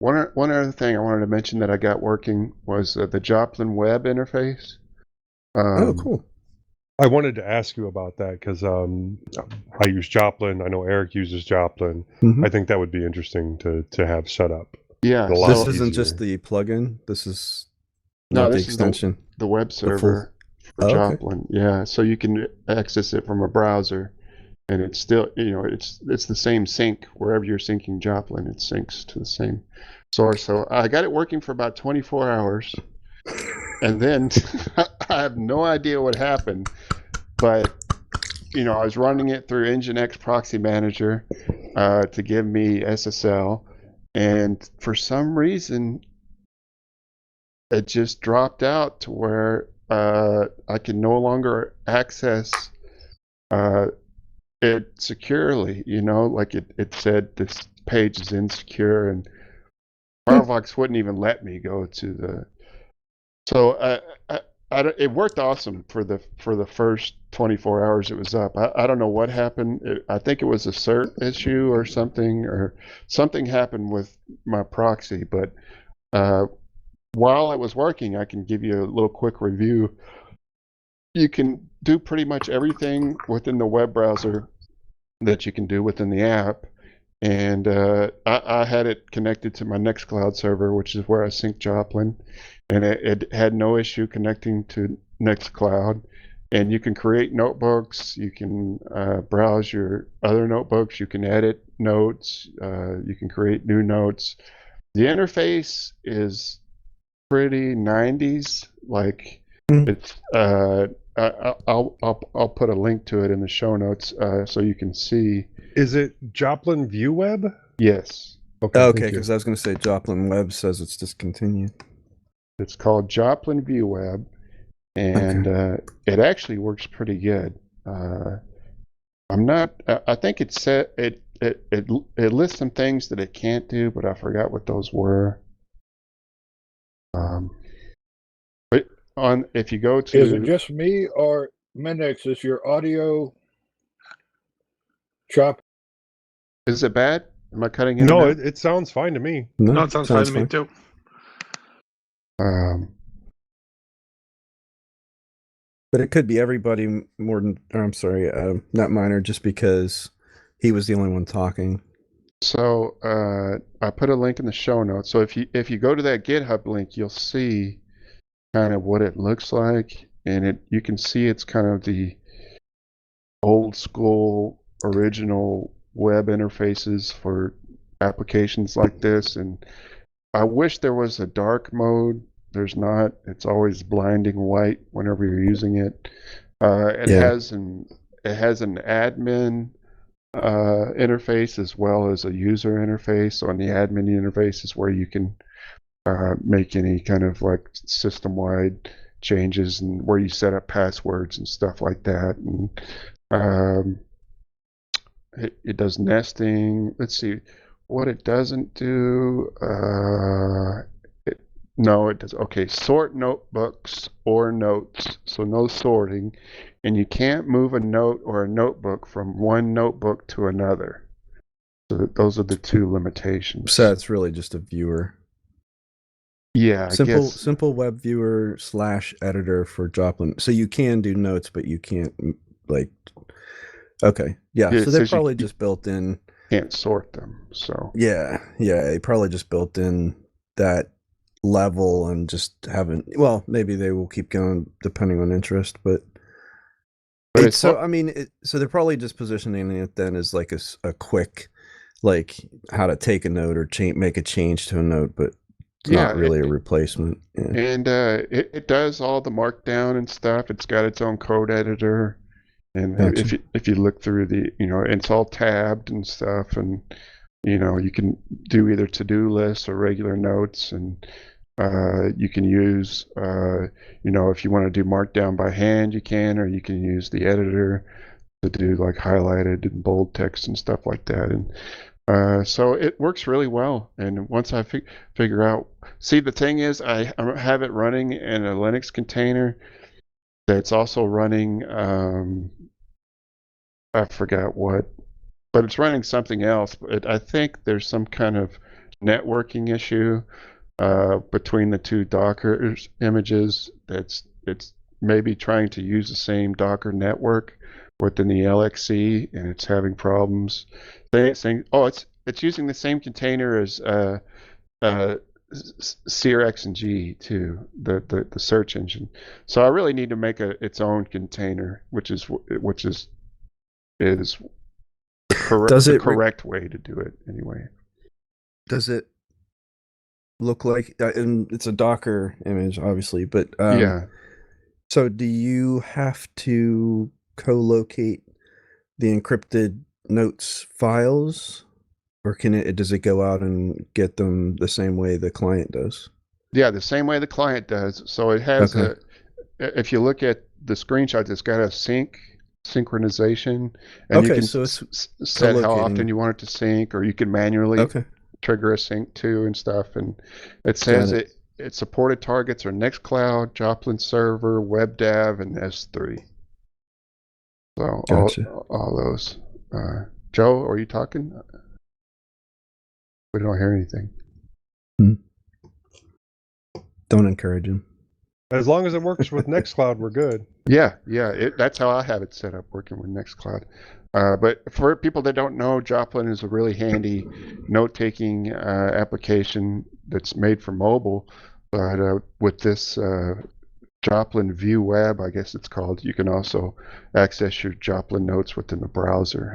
one other thing I wanted to mention that I got working was the Joplin web interface. Oh, cool. I wanted to ask you about that because I use Joplin. I know Eric uses Joplin. Mhm. I think that would be interesting to have set up. Yeah, A lot This so isn't easier. just the plugin. This is no, not the this is extension. the web The full. server for Oh, okay. Joplin. Yeah, so you can access it from a browser, and it's still, it's the same sync wherever you're syncing Joplin. It syncs to the same source. So I got it working for about 24 hours, and then I have no idea what happened, but I was running it through Nginx Proxy Manager to give me SSL, and for some reason it just dropped out to where I can no longer access it securely. Like it said this page is insecure, and Firefox wouldn't even let me go to the. So it worked awesome for the first 24 hours it was up. I don't know what happened. I think it was a cert issue or something happened with my proxy. But while it was working, I can give you a little quick review. You can do pretty much everything within the web browser that you can do within the app. And I had it connected to my Nextcloud server, which is where I sync Joplin, and it had no issue connecting to Nextcloud. And you can create notebooks, you can browse your other notebooks, you can edit notes, you can create new notes. The interface is pretty 90s, like it's. I'll put a link to it in the show notes so you can see. Is it Joplin View Web? Yes. Okay, because I was going to say Joplin Web says it's discontinued. It's called Joplin View Web, and it actually works pretty good. I'm not. I think it said it lists some things that it can't do, but I forgot what those were. But if you go to, Is it just me or Minix? Is your audio chop? Is it bad? Am I cutting in? No, it sounds fine to me. No, it sounds fine to me too. But it could be everybody more than, or I'm sorry, not Miner, just because he was the only one talking. So I put a link in the show notes. So if you go to that GitHub link, you'll see kind of what it looks like, and you can see it's kind of the old school original web interfaces for applications like this. And I wish there was a dark mode. There's not. It's always blinding white whenever you're using it. It has an admin interface as well as a user interface. On the admin interface is where you can make any kind of like system-wide changes and where you set up passwords and stuff like that. And it does nesting. Let's see what it doesn't do. No, it does. Okay, sort notebooks or notes. So no sorting. And you can't move a note or a notebook from one notebook to another. So those are the two limitations. So it's really just a viewer. Yeah, I guess. Simple web viewer / editor for Joplin. So you can do notes, but you can't okay. Yeah, so they're probably just built in. Can't sort them, so. Yeah, they probably just built in that level and just haven't. Well, maybe they will keep going depending on interest, but so they're probably just positioning it then as like a quick, like how to take a note or make a change to a note, but it's not really a replacement. Yeah. And it does all the markdown and stuff. It's got its own code editor, and gotcha. if you look through the, it's all tabbed and stuff, and you can do either to-do lists or regular notes, and you can use, if you want to do markdown by hand, you can, or you can use the editor to do like highlighted and bold text and stuff like that. And so it works really well. And once I figure out, see, the thing is, I have it running in a Linux container that's also running, I forgot what, but it's running something else. But I think there's some kind of networking issue between the two Docker images. It's maybe trying to use the same Docker network within the LXC, and it's having problems. Saying, oh, it's using the same container as CRX and G too, the search engine. So I really need to make its own container, which is the correct way to do it anyway. Does it look like, and it's a Docker image, obviously, but yeah. So do you have to co-locate the encrypted notes files, or does it go out and get them the same way the client does? Yeah, the same way the client does. So it has if you look at the screenshots, it's got a synchronization, and you can so it's set how often you want it to sync, or you can manually trigger a sync too and stuff. And it says it supported targets are Nextcloud, Joplin Server, WebDAV, and S3. So all those. Joe, are you talking? We don't hear anything. Don't encourage him. As long as it works with Nextcloud, we're good. Yeah. That's how I have it set up, working with Nextcloud. But for people that don't know, Joplin is a really handy note-taking application that's made for mobile. But with this Joplin View Web, I guess it's called, you can also access your Joplin Notes within the browser,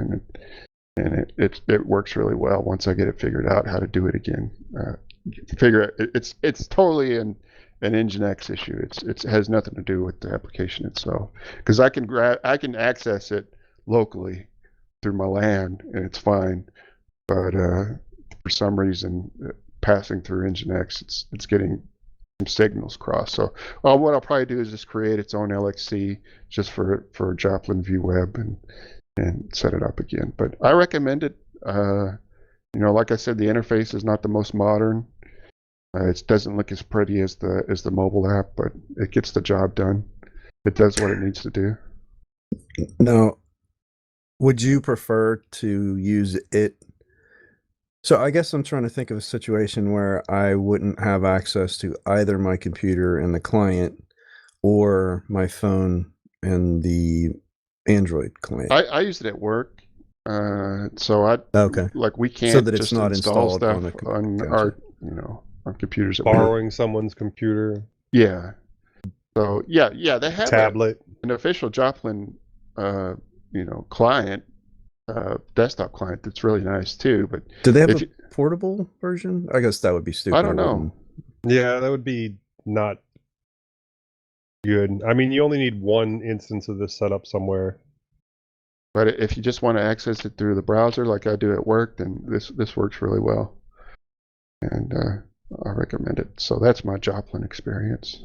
and it works really well once I get it figured out how to do it again. It's totally an Nginx issue. It has nothing to do with the application itself, because I can access it locally through my LAN and it's fine, but for some reason passing through Nginx, it's getting some signals crossed. So what I'll probably do is just create its own LXC just for Joplin View Web and set it up again. But I recommend it. Like I said, the interface is not the most modern. It doesn't look as pretty as the mobile app, but it gets the job done. It does what it needs to do. Now, would you prefer to use it? So I guess I'm trying to think of a situation where I wouldn't have access to either my computer and the client, or my phone and the Android client. I use it at work, so we can't so that it's just not install installed stuff on our our computers at Borrowing work. someone's computer. Yeah. So yeah, they have tablet, an official Joplin client, desktop client that's really nice too. But do they have a portable version? I guess that would be stupid. I don't know. Yeah, that would be not good. I mean, you only need one instance of this set up somewhere. But if you just want to access it through the browser like I do at work, then this works really well. And I recommend it. So that's my Joplin experience.